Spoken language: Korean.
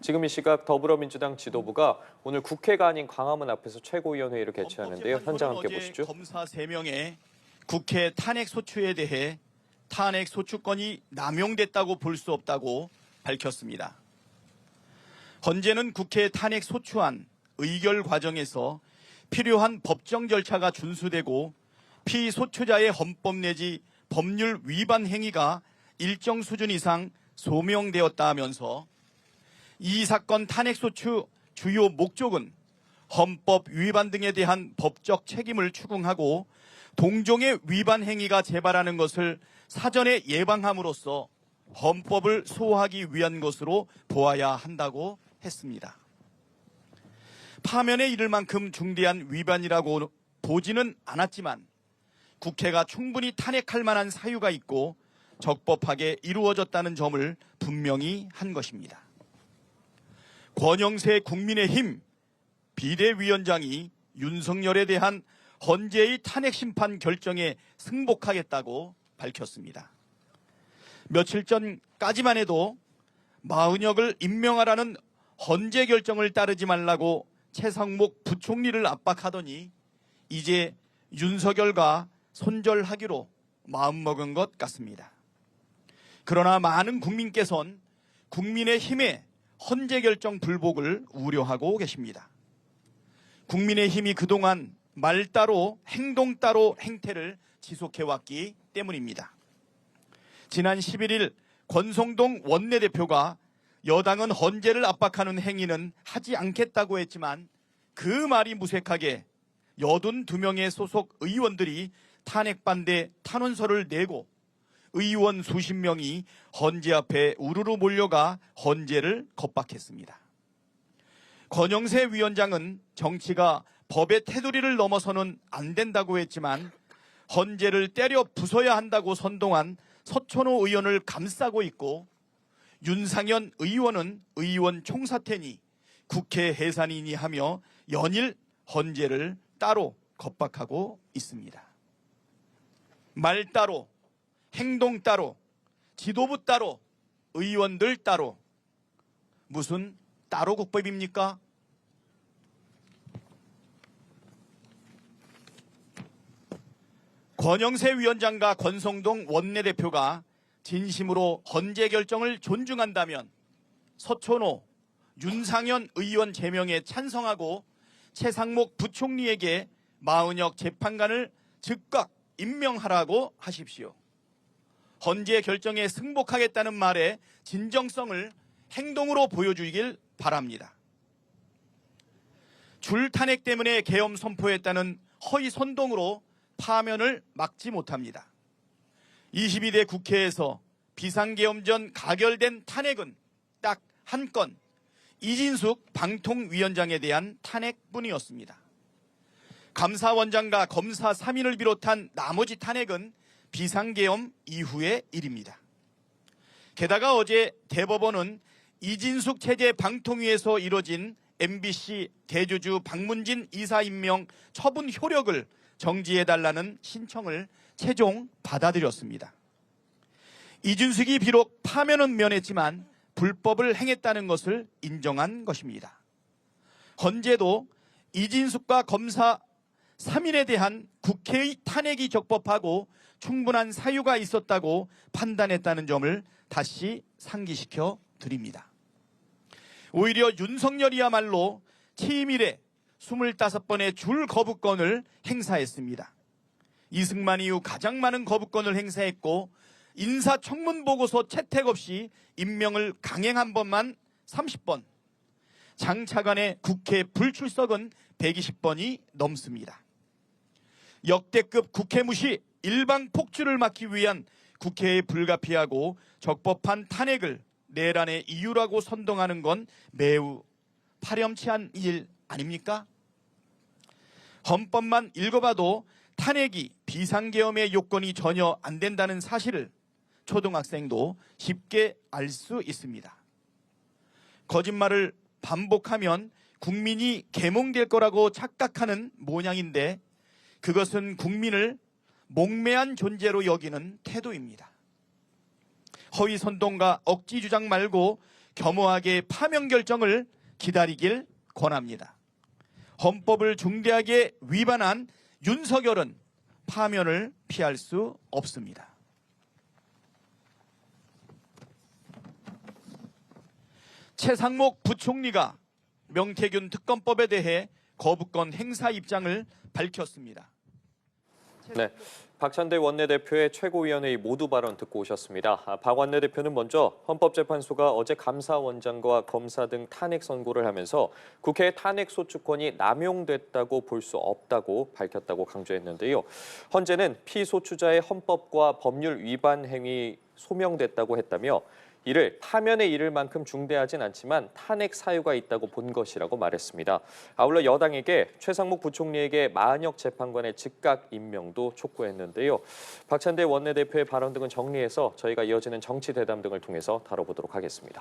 지금 이 시각 더불어민주당 지도부가 오늘 국회가 아닌 광화문 앞에서 최고위원회의를 개최하는데요. 현장 함께 보시죠. 검사 3명의 국회 탄핵 소추에 대해 탄핵 소추권이 남용됐다고 볼 수 없다고 밝혔습니다. 헌재는 국회 탄핵 소추안 의결 과정에서 필요한 법정 절차가 준수되고 피소추자의 헌법 내지 법률 위반 행위가 일정 수준 이상 소명되었다 하면서 이 사건 탄핵소추 주요 목적은 헌법 위반 등에 대한 법적 책임을 추궁하고 동종의 위반 행위가 재발하는 것을 사전에 예방함으로써 헌법을 소화하기 위한 것으로 보아야 한다고 했습니다. 파면에 이를 만큼 중대한 위반이라고 보지는 않았지만 국회가 충분히 탄핵할 만한 사유가 있고 적법하게 이루어졌다는 점을 분명히 한 것입니다. 권영세 국민의힘 비대위원장이 윤석열에 대한 헌재의 탄핵 심판 결정에 승복하겠다고 밝혔습니다. 며칠 전까지만 해도 마은혁을 임명하라는 헌재 결정을 따르지 말라고 최상목 부총리를 압박하더니 이제 윤석열과 손절하기로 마음먹은 것 같습니다. 그러나 많은 국민께서는 국민의힘의 헌재 결정 불복을 우려하고 계십니다. 국민의힘이 그동안 말 따로 행동 따로 행태를 지속해왔기 때문입니다. 지난 11일 권성동 원내대표가 여당은 헌재를 압박하는 행위는 하지 않겠다고 했지만 그 말이 무색하게 82명의 소속 의원들이 탄핵 반대 탄원서를 내고 의원 수십 명이 헌재 앞에 우르르 몰려가 헌재를 겁박했습니다. 권영세 위원장은 정치가 법의 테두리를 넘어서는 안 된다고 했지만 헌재를 때려 부숴야 한다고 선동한 서천호 의원을 감싸고 있고 윤상현 의원은 의원 총사퇴니 국회 해산이니 하며 연일 헌재를 따로 겁박하고 있습니다. 말 따로, 행동 따로, 지도부 따로, 의원들 따로. 무슨 따로 국법입니까? 권영세 위원장과 권성동 원내대표가 진심으로 헌재 결정을 존중한다면 서천호, 윤상현 의원 제명에 찬성하고 최상목 부총리에게 마은혁 재판관을 즉각 임명하라고 하십시오. 헌재 결정에 승복하겠다는 말의 진정성을 행동으로 보여주길 바랍니다. 줄 탄핵 때문에 계엄 선포했다는 허위 선동으로 파면을 막지 못합니다. 22대 국회에서 비상계엄 전 가결된 탄핵은 딱 한 건, 이진숙 방통위원장에 대한 탄핵뿐이었습니다. 감사원장과 검사 3인을 비롯한 나머지 탄핵은 비상계엄 이후의 일입니다. 게다가 어제 대법원은 이진숙 체제 방통위에서 이뤄진 MBC 대주주 박문진 이사 임명 처분 효력을 정지해달라는 신청을 최종 받아들였습니다. 이준숙이 비록 파면은 면했지만 불법을 행했다는 것을 인정한 것입니다. 헌재도 이진숙과 검사 3인에 대한 국회의 탄핵이 적법하고 충분한 사유가 있었다고 판단했다는 점을 다시 상기시켜 드립니다. 오히려 윤석열이야말로 취임 이래 25번의 줄 거부권을 행사했습니다. 이승만 이후 가장 많은 거부권을 행사했고 인사청문 보고서 채택 없이 임명을 강행한 번만 30번, 장차관의 국회 불출석은 120번이 넘습니다. 역대급 국회 무시, 일방 폭주를 막기 위한 국회에 불가피하고 적법한 탄핵을 내란의 이유라고 선동하는 건 매우 파렴치한 일 아닙니까? 헌법만 읽어봐도 탄핵이 비상계엄의 요건이 전혀 안 된다는 사실을 초등학생도 쉽게 알 수 있습니다. 거짓말을 반복하면 국민이 계몽될 거라고 착각하는 모양인데 그것은 국민을 목매한 존재로 여기는 태도입니다. 허위 선동과 억지 주장 말고 겸허하게 파면 결정을 기다리길 권합니다. 헌법을 중대하게 위반한 윤석열은 파면을 피할 수 없습니다. 최상목 부총리가 명태균 특검법에 대해 거부권 행사 입장을 밝혔습니다. 네, 박찬대 원내대표의 최고위원회의 모두 발언 듣고 오셨습니다. 박 원내대표는 먼저 헌법재판소가 어제 감사원장과 검사 등 탄핵 선고를 하면서 국회의 탄핵 소추권이 남용됐다고 볼 수 없다고 밝혔다고 강조했는데요. 헌재는 피소추자의 헌법과 법률 위반 행위 소명됐다고 했다며 이를 파면에 이를 만큼 중대하진 않지만 탄핵 사유가 있다고 본 것이라고 말했습니다. 아울러 여당에게 최상목 부총리에게 마은혁 재판관의 즉각 임명도 촉구했는데요. 박찬대 원내대표의 발언 등은 정리해서 저희가 이어지는 정치 대담 등을 통해서 다뤄보도록 하겠습니다.